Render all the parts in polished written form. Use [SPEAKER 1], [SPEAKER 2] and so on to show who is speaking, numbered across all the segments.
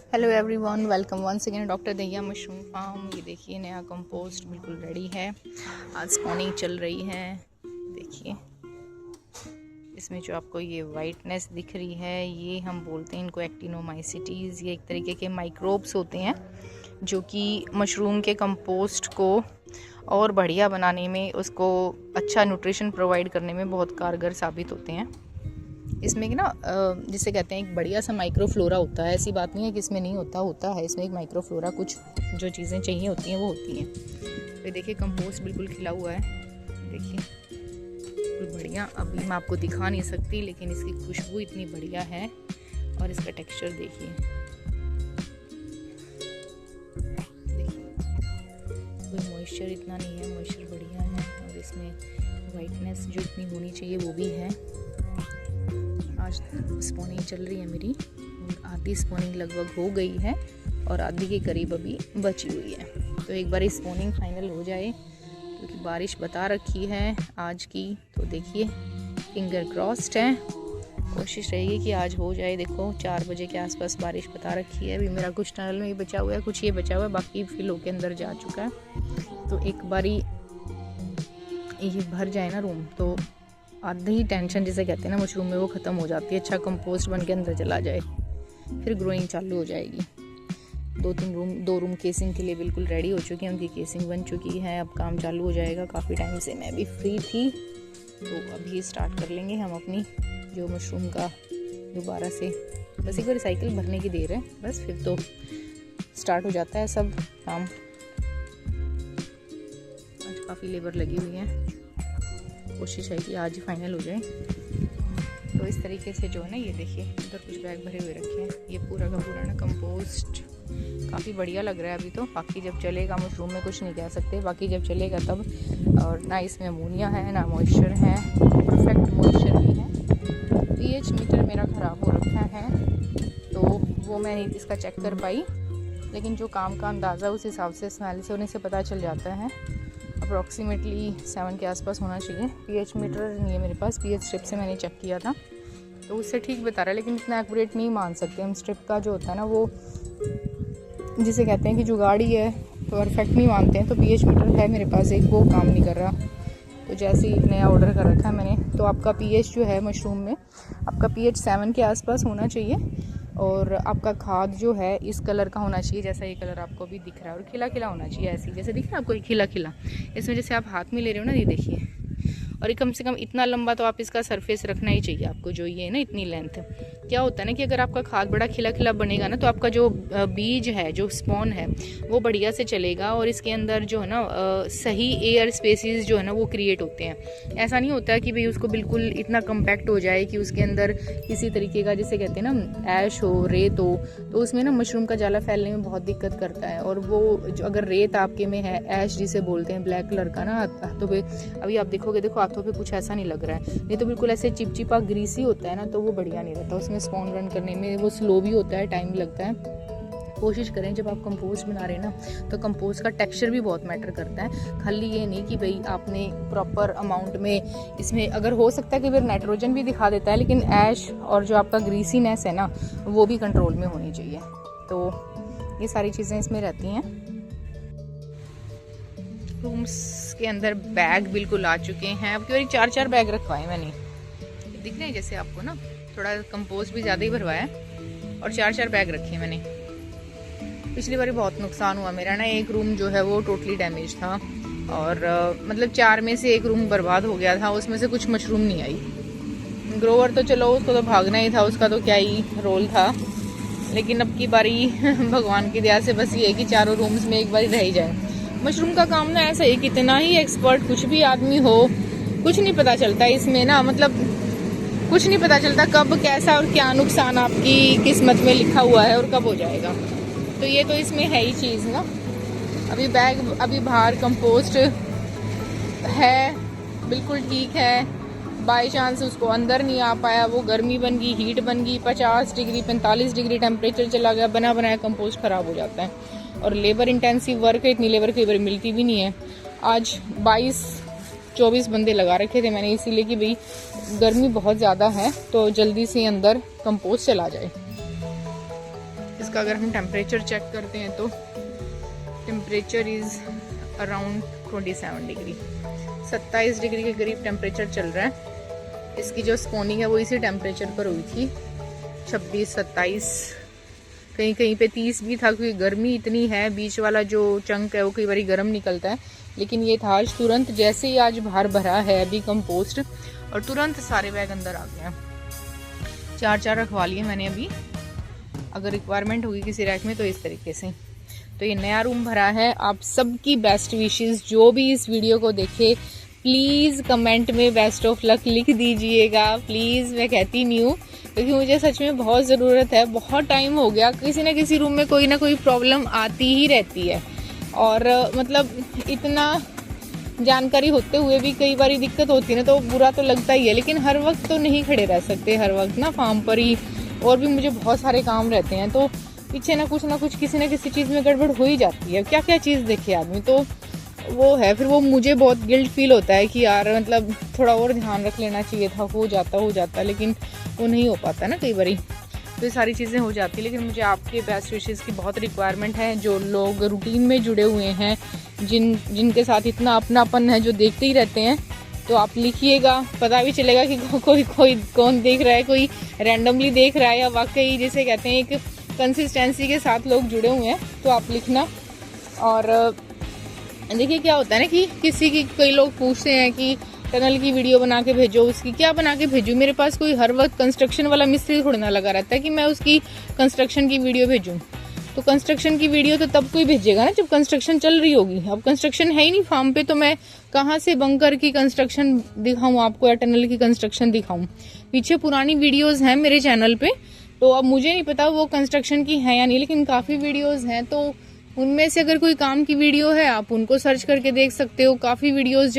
[SPEAKER 1] Hello everyone, welcome once again doctor Dahiya mushroom farm. ये देखिए नया कंपोस्ट बिल्कुल रेडी है। आज स्पॉनिंग चल रही है। देखिए इसमें जो आपको ये वाइटनेस दिख रही है, ये हम बोलते हैं इनको एक्टिनोमाइसिटीज़। ये एक तरीके के माइक्रोब्स होते हैं जो कि मशरूम के कंपोस्ट को और बढ़िया बनाने में, उसको अच्छा न्यूट्रिशन प्रोवाइड करने में बहुत कारगर साबित होते हैं। इसमें ना जिसे कहते हैं एक बढ़िया सा माइक्रोफ्लोरा होता है। ऐसी बात नहीं है कि इसमें नहीं होता है। इसमें एक माइक्रोफ्लोरा, कुछ जो चीज़ें चाहिए होती हैं वो होती हैं। तो देखिए कंपोस्ट बिल्कुल खिला हुआ है। देखिए बिल्कुल बढ़िया। अभी मैं आपको दिखा नहीं सकती, लेकिन इसकी खुशबू इतनी बढ़िया है और इसका टेक्सचर देखिए। कोई मॉइस्चर इतना नहीं है, मॉइस्चर बढ़िया है और इसमें वाइटनेस जो इतनी होनी चाहिए वो भी है। आज स्पॉनिंग चल रही है मेरी, आधी स्पॉनिंग लगभग हो गई है और आधी के करीब अभी बची हुई है। तो एक बार स्पॉनिंग फाइनल हो जाए, क्योंकि बारिश बता रखी है आज की, तो देखिए फिंगर क्रॉस्ड है। कोशिश रहेगी कि आज हो जाए। देखो 4 बजे के आसपास बारिश बता रखी है। अभी मेरा कुछ टनल में ही बचा हुआ है, कुछ ये बचा हुआ है, बाकी फिल होके अंदर जा चुका है। तो एक बारी ये भर जाए ना रूम, तो आधी ही टेंशन जिसे कहते हैं ना मशरूम में, वो ख़त्म हो जाती है। अच्छा कंपोस्ट बन के अंदर चला जाए, फिर ग्रोइंग चालू हो जाएगी। 2 रूम केसिंग के लिए बिल्कुल रेडी हो चुकी हैं, उनकी केसिंग बन चुकी है। अब काम चालू हो जाएगा। काफ़ी टाइम से मैं भी फ्री थी, तो अभी स्टार्ट कर लेंगे हम अपनी जो मशरूम का दोबारा से। बस एक बार साइकिल भरने की देर है, बस फिर तो स्टार्ट हो जाता है सब काम। आज काफ़ी लेबर लगी हुई है, कोशिश है कि आज ही फाइनल हो जाए। तो इस तरीके से जो है ना, ये देखिए उधर कुछ बैग भरे हुए रखे हैं। ये पूरा का पूरा ना कंपोस्ट काफ़ी बढ़िया लग रहा है अभी तो। बाकी जब चलेगा, मशरूम में कुछ नहीं कह सकते, बाकी जब चलेगा तब। और ना इसमें अमोनिया है ना मॉइस्चर है, परफेक्ट मॉइस्चर भी है। पीएच मीटर मेरा ख़राब हो रखा है, तो वो मैं नहीं इसका चेक कर पाई, लेकिन जो काम का अंदाज़ा उस हिसाब से स्मेल से उन्हें से पता चल जाता है। अप्रॉक्सीमेटली 7 के आसपास होना चाहिए। पीएच मीटर नहीं है मेरे पास, पीएच स्ट्रिप से मैंने चेक किया था, तो उससे ठीक बता रहा है, लेकिन इतना एक्यूरेट नहीं मान सकते हम। स्ट्रिप का जो होता है ना, वो जिसे कहते हैं कि जो गाड़ी है तो परफेक्ट नहीं मानते हैं। तो पीएच मीटर है मेरे पास एक, वो काम नहीं कर रहा। तो जैसे ही नया ऑर्डर कर रखा है मैंने, तो आपका पीएच जो है मशरूम में, आपका पीएच 7 के आसपास होना चाहिए। और आपका खाद जो है इस कलर का होना चाहिए, जैसा ये कलर आपको भी दिख रहा है, और खिला खिला होना चाहिए। ऐसे जैसे दिख रहा है आपको खिला खिला, इसमें जैसे आप हाथ में ले रहे हो ना, ये देखिए। और कम से कम इतना लंबा तो आप इसका सरफेस रखना ही चाहिए आपको, जो ये है ना इतनी लेंथ। क्या होता है ना कि अगर आपका खाद बड़ा खिला खिला बनेगा ना, तो आपका जो बीज है, जो स्पॉन है, वो बढ़िया से चलेगा और इसके अंदर जो है ना सही एयर स्पेसिस जो है ना वो क्रिएट होते हैं। ऐसा नहीं होता कि भाई उसको बिल्कुल इतना कम्पैक्ट हो जाए कि उसके अंदर किसी तरीके का, जिसे कहते हैं ना ऐश हो, रेत हो, तो उसमें ना मशरूम का जाला फैलने में बहुत दिक्कत करता है। और वो जो अगर रेत आपके में है, ऐश जिसे बोलते हैं, ब्लैक कलर का ना हाथों पे, अभी आप देखोगे, देखो हाथों पे कुछ ऐसा नहीं लग रहा है, नहीं तो बिल्कुल ऐसे चिपचिपा ग्रीसी होता है ना, तो वो बढ़िया नहीं रहता। उसमें स्पॉन रन करने में वो स्लो भी होता है, टाइम लगता है। कोशिश करें जब आप कंपोस्ट बना रहे हैं ना, तो कंपोस्ट का टेक्सचर भी बहुत मैटर करता है। खाली ये नहीं कि भाई आपने प्रॉपर अमाउंट में, इसमें अगर हो सकता है कि फिर नाइट्रोजन भी दिखा देता है, लेकिन ऐश और जो आपका ग्रीसीनेस है ना, वो भी कंट्रोल में होनी चाहिए। तो ये सारी चीज़ें इसमें रहती हैं। रूम्स के अंदर बैग बिल्कुल आ चुके हैं। अब की बार 4 बैग रखवाए मैंने, दिख रहे हैं जैसे आपको ना, थोड़ा कंपोस्ट भी ज़्यादा ही भरवाया और 4 बैग रखे मैंने। पिछली बार बहुत नुकसान हुआ मेरा ना, एक रूम जो है वो टोटली डैमेज था, और मतलब 4 में से 1 रूम बर्बाद हो गया था। उसमें से कुछ मशरूम नहीं आई। ग्रोवर तो चलो उसको तो भागना ही था, उसका तो क्या ही रोल था, लेकिन अब की बारी भगवान की दया से बस ये है कि 4 रूम्स में एक बारी रह ही जाए। मशरूम का काम ना ऐसा है, कितना ही एक्सपर्ट कुछ भी आदमी हो, कुछ नहीं पता चलता इसमें ना, मतलब कुछ नहीं पता चलता कब कैसा और क्या नुकसान आपकी किस्मत में लिखा हुआ है और कब हो जाएगा। तो ये तो इसमें है ही चीज़ ना। अभी बैग, अभी बाहर कंपोस्ट है, बिल्कुल ठीक है। बाई चांस उसको अंदर नहीं आ पाया, वो गर्मी बन गई, हीट बन गई, 50 डिग्री 45 डिग्री टेम्परेचर चला गया, बना बनाया कंपोस्ट ख़राब हो जाता है। और लेबर इंटेंसिव वर्क है, इतनी लेबर कई बार मिलती भी नहीं है। आज 22-24 बंदे लगा रखे थे मैंने, इसीलिए कि भाई गर्मी बहुत ज़्यादा है, तो जल्दी से अंदर कंपोस्ट चला जाए। इसका अगर हम टेम्परेचर चेक करते हैं तो temperature is around 27 degree, 27 degree के करीब टेम्परेचर चल रहा है। इसकी जो स्पॉनिंग है वो इसी टेम्परेचर पर हुई थी, 26-27, कहीं कहीं पे 30 भी था, क्योंकि गर्मी इतनी है। बीच वाला जो चंक है वो कई बार गर्म निकलता है, लेकिन ये था आज तुरंत, जैसे ही आज बाहर भरा है अभी कंपोस्ट, और तुरंत सारे बैग अंदर आ गए हैं। 4 रखवा लिए मैंने अभी, अगर रिक्वायरमेंट होगी किसी रैक में तो इस तरीके से। तो ये नया रूम भरा है। आप सबकी बेस्ट विशेस, जो भी इस वीडियो को देखे प्लीज़ कमेंट में बेस्ट ऑफ लक लिख दीजिएगा प्लीज़। मैं कहती नहीं हूँ, क्योंकि मुझे सच में बहुत ज़रूरत है। बहुत टाइम हो गया, किसी न किसी रूम में कोई ना कोई प्रॉब्लम आती ही रहती है, और मतलब इतना जानकारी होते हुए भी कई बार दिक्कत होती है ना, तो बुरा तो लगता ही है। लेकिन हर वक्त तो नहीं खड़े रह सकते, हर वक्त ना फार्म पर ही, और भी मुझे बहुत सारे काम रहते हैं, तो पीछे ना कुछ किसी न किसी चीज़ में गड़बड़ हो ही जाती है। क्या क्या चीज़ देखे आदमी, तो वो है, फिर वो मुझे बहुत गिल्ट फील होता है कि यार मतलब थोड़ा और ध्यान रख लेना चाहिए था, हो जाता, लेकिन वो नहीं हो पाता ना कई बारी, तो ये सारी चीज़ें हो जाती है। लेकिन मुझे आपके बेस्ट विशेस की बहुत रिक्वायरमेंट है। जो लोग रूटीन में जुड़े हुए हैं, जिनके साथ इतना अपनापन है, जो देखते ही रहते हैं, तो आप लिखिएगा, पता भी चलेगा कि कोई कौन देख रहा है, कोई रैंडमली देख रहा है या वाकई जिसे कहते हैं एक कंसिस्टेंसी के साथ लोग जुड़े हुए हैं, तो आप लिखना। और देखिए क्या होता है ना कि कई लोग पूछते हैं कि टनल की वीडियो बना के भेजो, उसकी क्या बना के भेजूँ। मेरे पास कोई हर वक्त कंस्ट्रक्शन वाला मिस्त्री थोड़ी ना लगा रहता है कि मैं उसकी कंस्ट्रक्शन की वीडियो भेजूँ। तो कंस्ट्रक्शन की वीडियो तो तब कोई भेजेगा ना जब कंस्ट्रक्शन चल रही होगी। अब कंस्ट्रक्शन है ही नहीं फार्म पे, तो मैं कहाँ से बंकर की कंस्ट्रक्शन दिखाऊँ आपको या टनल की कंस्ट्रक्शन दिखाऊँ। पीछे पुरानी वीडियोज़ हैं मेरे चैनल पर, तो अब मुझे नहीं पता वो कंस्ट्रक्शन की है या नहीं, लेकिन काफ़ी वीडियोज़ हैं, तो उनमें से अगर कोई काम की वीडियो है आप उनको सर्च करके देख सकते हो। काफ़ी वीडियोज़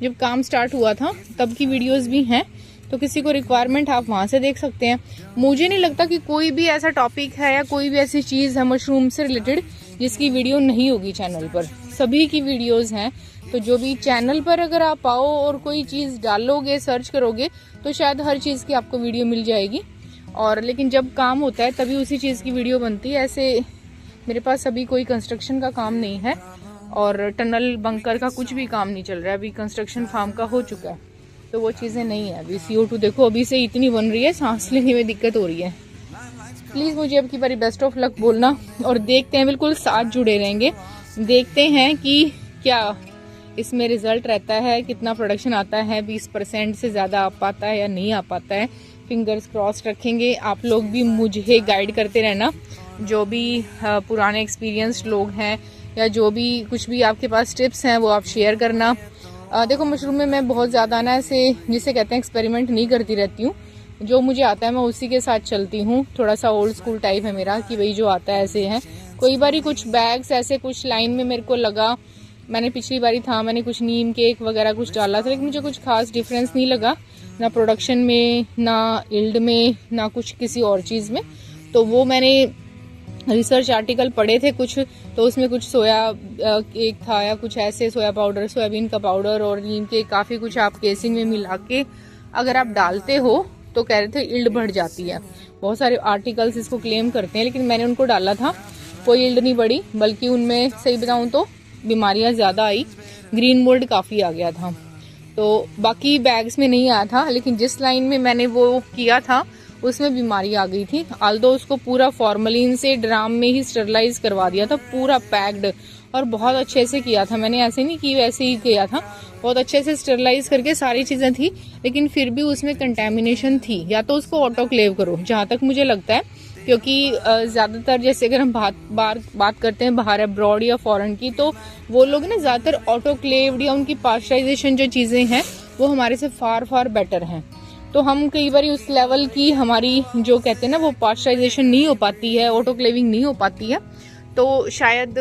[SPEAKER 1] जब काम स्टार्ट हुआ था तब की वीडियोस भी हैं, तो किसी को रिक्वायरमेंट आप वहाँ से देख सकते हैं। मुझे नहीं लगता कि कोई भी ऐसा टॉपिक है या कोई भी ऐसी चीज़ है मशरूम से रिलेटेड जिसकी वीडियो नहीं होगी चैनल पर, सभी की वीडियोस हैं। तो जो भी चैनल पर अगर आप आओ और कोई चीज़ डालोगे, सर्च करोगे, तो शायद हर चीज़ की आपको वीडियो मिल जाएगी। और लेकिन जब काम होता है तभी उसी चीज़ की वीडियो बनती है। ऐसे मेरे पास अभी कोई कंस्ट्रक्शन का काम नहीं है और टनल बंकर का कुछ भी काम नहीं चल रहा है। अभी कंस्ट्रक्शन फार्म का हो चुका है, तो वो चीज़ें नहीं है। अभी CO2 देखो अभी से इतनी बन रही है, सांस लेने में दिक्कत हो रही है। प्लीज़ मुझे अब की बारी बेस्ट ऑफ लक बोलना, और देखते हैं, बिल्कुल साथ जुड़े रहेंगे, देखते हैं कि क्या इसमें रिजल्ट रहता है, कितना प्रोडक्शन आता है, 20% से ज़्यादा आ पाता है या नहीं आ पाता है। फिंगर्स क्रॉस रखेंगे। आप लोग भी मुझे गाइड करते रहना, जो भी पुराने एक्सपीरियंस लोग हैं या जो भी कुछ भी आपके पास टिप्स हैं वो आप शेयर करना। देखो मशरूम में मैं बहुत ज़्यादा ना ऐसे जिसे कहते हैं एक्सपेरिमेंट नहीं करती रहती हूँ। जो मुझे आता है मैं उसी के साथ चलती हूँ। थोड़ा सा ओल्ड स्कूल टाइप है मेरा कि भाई जो आता है ऐसे है। कोई बारी कुछ बैग्स ऐसे कुछ लाइन में मेरे को लगा, मैंने पिछली बारी था मैंने कुछ नीम केक वगैरह कुछ डाला था, लेकिन मुझे कुछ खास डिफरेंस नहीं लगा, ना प्रोडक्शन में, ना इल्ड में, ना कुछ किसी और चीज़ में। तो वो मैंने रिसर्च आर्टिकल पढ़े थे कुछ, तो उसमें कुछ सोया केक था या कुछ ऐसे, सोया पाउडर, सोयाबीन का पाउडर और नीम के काफ़ी कुछ आप केसिंग में मिला के अगर आप डालते हो तो कह रहे थे इल्ड बढ़ जाती है। बहुत सारे आर्टिकल्स इसको क्लेम करते हैं, लेकिन मैंने उनको डाला था, कोई इल्ड नहीं बढ़ी, बल्कि उनमें सही बताऊँ तो बीमारियाँ ज़्यादा आई, ग्रीन मोल्ड काफ़ी आ गया था। तो बाकी बैग्स में नहीं आया था, लेकिन जिस लाइन में मैंने वो किया था उसमें बीमारी आ गई थी। आल्दो उसको पूरा फॉर्मलिन से ड्राम में ही स्टरलाइज करवा दिया था, पूरा पैक्ड, और बहुत अच्छे से किया था मैंने, ऐसे नहीं कि वैसे ही किया था, बहुत अच्छे से स्टरलाइज करके सारी चीज़ें थी। लेकिन फिर भी उसमें कंटेमिनेशन थी। या तो उसको ऑटोक्लेव करो, जहाँ तक मुझे लगता है, क्योंकि ज़्यादातर जैसे अगर हम बात करते हैं बाहर अब्रॉड या फॉरेन की, तो वो लोग ना ज़्यादातर ऑटोक्लेव्ड या उनकी पास्चराइजेशन जो चीज़ें हैं वो हमारे से फार बेटर हैं। तो हम कई बार उस लेवल की हमारी जो कहते हैं ना वो पास्चराइजेशन नहीं हो पाती है, ऑटोक्लेविंग नहीं हो पाती है, तो शायद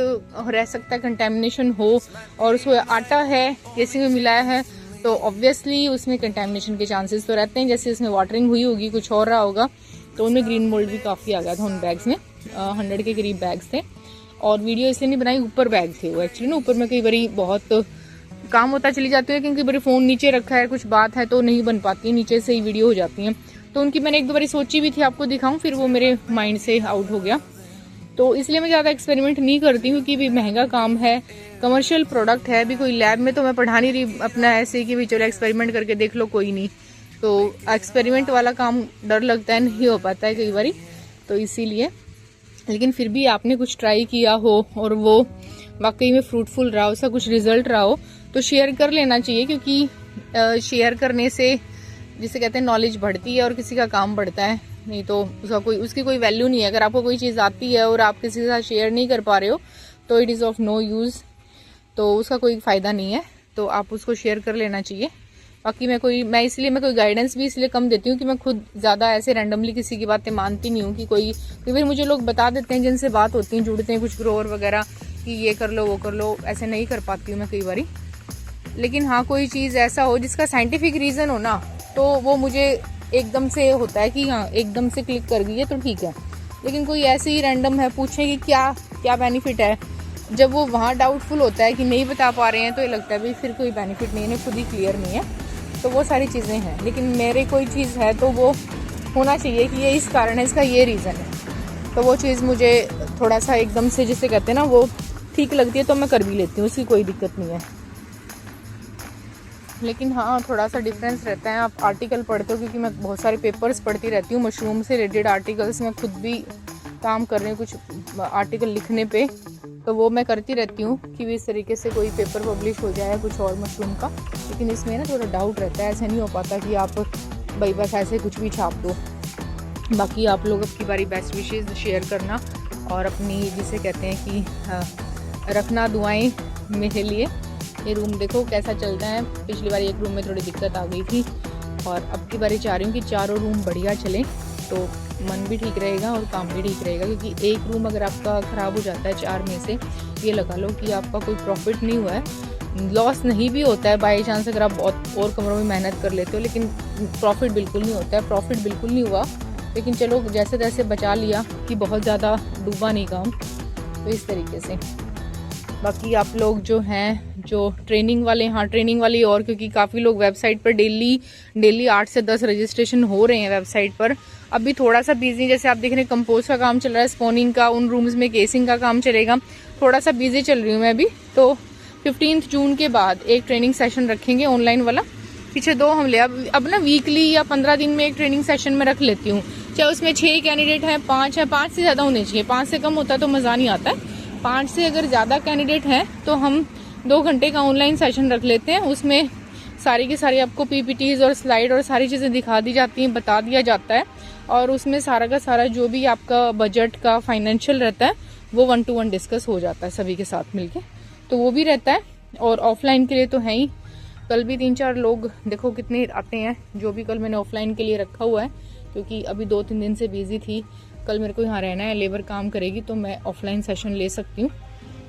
[SPEAKER 1] रह सकता है कंटेमिनेशन हो। और उसमें आटा है, केसिंग में मिलाया है, तो ऑब्वियसली उसमें कंटेमिनेशन के चांसेस तो रहते हैं। जैसे उसमें वाटरिंग हुई होगी, कुछ और रहा होगा, तो उनमें ग्रीन मोल्ड भी काफ़ी आ गया था उन बैग्स में। 100 के करीब बैग्स थे, और वीडियो इसलिए नहीं बनाई, ऊपर बैग थे वो एक्चुअली ना, ऊपर में कई बारी बहुत काम होता चली जाती है, क्योंकि बारी फ़ोन नीचे रखा है, कुछ बात है तो नहीं बन पाती है, नीचे से ही वीडियो हो जाती है। तो उनकी मैंने एक दो बारी सोची भी थी आपको दिखाऊं, फिर वो मेरे माइंड से आउट हो गया। तो इसलिए मैं ज़्यादा एक्सपेरिमेंट नहीं करती हूँ, क्योंकि भी महंगा काम है, कमर्शियल प्रोडक्ट है। अभी कोई लैब में तो मैं पढ़ा नहीं रही अपना ऐसे कि भी चलो एक्सपेरिमेंट करके देख लो, कोई नहीं। तो एक्सपेरिमेंट वाला काम डर लगता है, नहीं हो पाता है कई बारी, तो इसीलिए। लेकिन फिर भी आपने कुछ ट्राई किया हो और वो वाकई में फ्रूटफुल रहा हो, उसका कुछ रिजल्ट रहा हो, तो शेयर कर लेना चाहिए, क्योंकि शेयर करने से जिसे कहते हैं नॉलेज बढ़ती है और किसी का काम बढ़ता है। नहीं तो उसकी कोई वैल्यू नहीं है। अगर आपको कोई चीज़ आती है और आप किसी के साथ शेयर नहीं कर पा रहे हो तो it is of no use, तो उसका कोई फ़ायदा नहीं है। तो आप उसको शेयर कर लेना चाहिए। बाकी मैं कोई गाइडेंस भी इसलिए कम देती हूँ कि मैं खुद ज़्यादा ऐसे रैंडमली किसी की बातें मानती नहीं हूँ कि कई बार मुझे लोग बता देते हैं जिनसे बात होती है, जुड़ते हैं कुछ ग्रोवर वगैरह कि ये कर लो वो कर लो, ऐसे नहीं कर पाती हूँ मैं कई बारी। लेकिन हाँ, कोई चीज़ ऐसा हो जिसका साइंटिफिक रीज़न हो ना, तो वो मुझे एकदम से होता है कि हाँ एकदम से क्लिक कर गई है तो ठीक है। लेकिन कोई ऐसे ही रैंडम है, पूछे कि क्या बेनिफिट है, जब वो वहाँ डाउटफुल होता है कि नहीं बता पा रहे हैं, तो ये लगता है भाई फिर कोई बेनिफिट नहीं है, खुद ही क्लियर नहीं है। तो वो सारी चीज़ें हैं। लेकिन मेरे कोई चीज़ है तो वो होना चाहिए कि ये इस कारण है, इसका ये रीज़न है, तो वो चीज़ मुझे थोड़ा सा एकदम से जिसे कहते हैं ना वो ठीक लगती है, तो मैं कर भी लेती हूँ, उसकी कोई दिक्कत नहीं है। लेकिन हाँ, थोड़ा सा डिफरेंस रहता है। आप आर्टिकल पढ़ते हो, क्योंकि मैं बहुत सारे पेपर्स पढ़ती रहती हूँ मशरूम से रिलेटेड आर्टिकल्स। मैं खुद भी काम कर रही हूँ कुछ आर्टिकल लिखने पे, तो वो मैं करती रहती हूँ कि इस तरीके से कोई पेपर पब्लिश हो जाए कुछ और मशरूम का। लेकिन इसमें ना थोड़ा डाउट रहता है, ऐसे नहीं हो पाता कि आप भाई बस ऐसे कुछ भी छाप दो। बाकी आप लोग अब की बारी बेस्ट विशेज़ शेयर करना और अपनी जिसे कहते हैं कि रखना दुआएं मेरे लिए। ये रूम देखो कैसा चलता है। पिछली बार एक रूम में थोड़ी दिक्कत आ गई थी और अब की बारी चाह रही हूँ कि चारों रूम बढ़िया चलें, तो मन भी ठीक रहेगा और काम भी ठीक रहेगा। क्योंकि एक रूम अगर आपका ख़राब हो जाता है 4 में से, ये लगा लो कि आपका कोई प्रॉफिट नहीं हुआ है। लॉस नहीं भी होता है बाई चांस अगर आप बहुत और कमरों में मेहनत कर लेते हो, लेकिन प्रॉफिट बिल्कुल नहीं होता है। प्रॉफिट बिल्कुल नहीं हुआ, लेकिन चलो जैसे तैसे बचा लिया कि बहुत ज़्यादा डूबा नहीं काम, तो इस तरीके से। बाकी आप लोग जो हैं जो ट्रेनिंग वाले, हाँ ट्रेनिंग वाली, और क्योंकि काफ़ी लोग वेबसाइट पर डेली 8 से 10 रजिस्ट्रेशन हो रहे हैं वेबसाइट पर। अभी थोड़ा सा बिजी, जैसे आप देख रहे हैं कंपोज का काम चल रहा है, स्पॉनिंग का, उन रूम्स में केसिंग का काम चलेगा, थोड़ा सा बिजी चल रही हूँ मैं अभी। तो 15 जून के बाद एक ट्रेनिंग सेशन रखेंगे ऑनलाइन वाला। पीछे 2 हम ले अब ना वीकली या 15 दिन में एक ट्रेनिंग सेशन में रख लेती हूँ, चाहे उसमें 6 कैंडिडेट हैं, 5 है, 5 से ज़्यादा होने चाहिए। 5 से कम होता है तो मज़ा नहीं आता है। 5 से अगर ज़्यादा कैंडिडेट हैं तो हम 2 घंटे का ऑनलाइन सेशन रख लेते हैं। उसमें सारी की सारी आपको पीपीटीज और स्लाइड और सारी चीज़ें दिखा दी जाती हैं, बता दिया जाता है, और उसमें सारा का सारा जो भी आपका बजट का फाइनेंशियल रहता है वो 1 to 1 डिस्कस हो जाता है सभी के साथ मिलके, तो वो भी रहता है। और ऑफलाइन के लिए तो है ही, कल भी 3-4 लोग देखो कितने आते हैं, जो भी कल मैंने ऑफलाइन के लिए रखा हुआ है, क्योंकि अभी 2-3 दिन से बिजी थी। कल मेरे को यहाँ रहना है, लेबर काम करेगी, तो मैं ऑफलाइन सेशन ले सकती हूँ।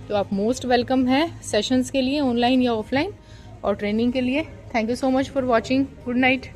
[SPEAKER 1] तो आप मोस्ट वेलकम हैं सेशंस के लिए, ऑनलाइन या ऑफलाइन, और ट्रेनिंग के लिए। Thank you so much for watching. Good night.